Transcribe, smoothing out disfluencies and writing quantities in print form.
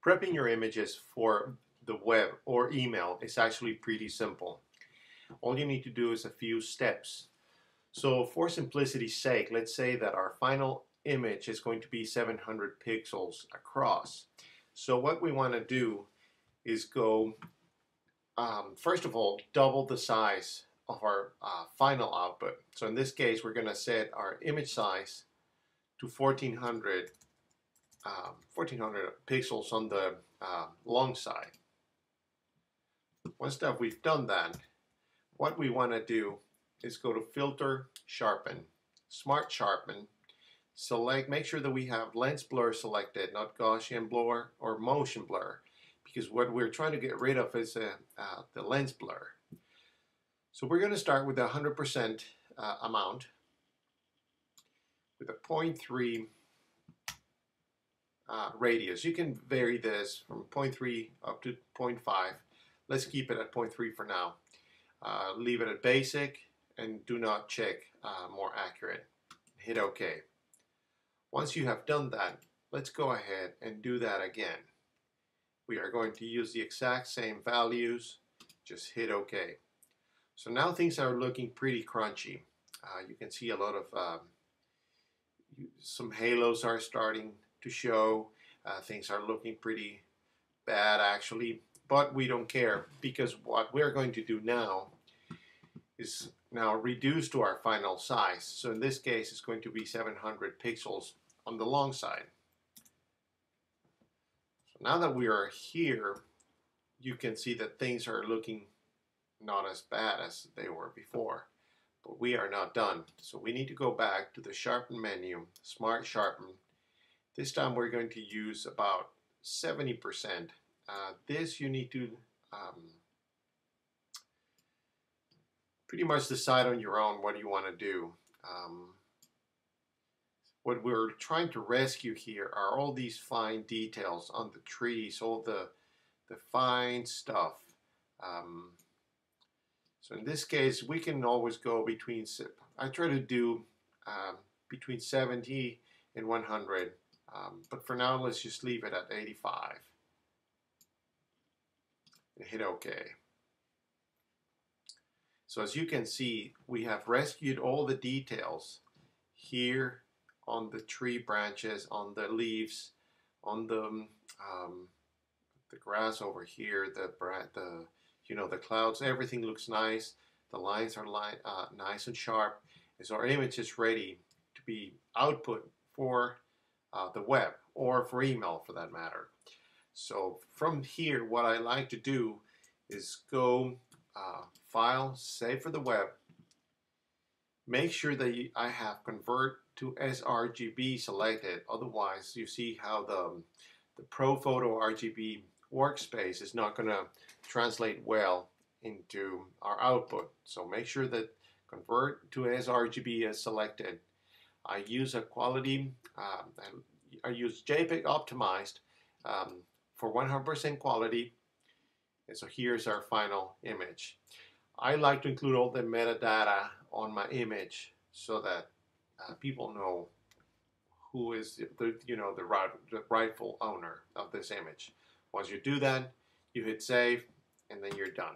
Prepping your images for the web or email is actually pretty simple. All you need to do is a few steps. So for simplicity's sake, let's say that our final image is going to be 700 pixels across. So what we want to do is go, first of all, double the size of our final output. So in this case, we're going to set our image size to 1400 pixels on the long side. Once that we've done that, what we want to do is go to Filter, Sharpen, Smart Sharpen, select, make sure that we have Lens Blur selected, not Gaussian Blur or Motion Blur, because what we're trying to get rid of is the lens blur. So we're going to start with a 100% amount with a 0.3 radius. You can vary this from 0.3 up to 0.5. Let's keep it at 0.3 for now. Leave it at basic and do not check more accurate. Hit OK. Once you have done that, let's go ahead and do that again. We are going to use the exact same values. Just hit OK. So now things are looking pretty crunchy. You can see a lot of some halos are starting to show. Things are looking pretty bad actually, but we don't care, because what we're going to do now is now reduce to our final size. So in this case, it's going to be 700 pixels on the long side. So now that we are here, you can see that things are looking not as bad as they were before. But we are not done. So we need to go back to the Sharpen menu, Smart Sharpen. This time we're going to use about 70%. This you need to pretty much decide on your own what you want to do. What we're trying to rescue here are all these fine details on the trees, all the fine stuff. So in this case, we can always go between, I try to do between 70 and 100, but for now let's just leave it at 85 and hit OK. So as you can see, we have rescued all the details here on the tree branches, on the leaves, on the grass over here, the clouds. Everything looks nice. The lines are nice and sharp. And so our image is ready to be output for the web or for email for that matter. So from here, what I like to do is go File, Save for the web. Make sure that I have Convert to sRGB selected. Otherwise, you see how the ProPhoto RGB workspace is not going to translate well into our output. So make sure that Convert to sRGB is selected. I use a quality, I use JPEG optimized for 100% quality. And so here's our final image. I like to include all the metadata on my image so that people know who is the rightful owner of this image. Once you do that, you hit save and then you're done.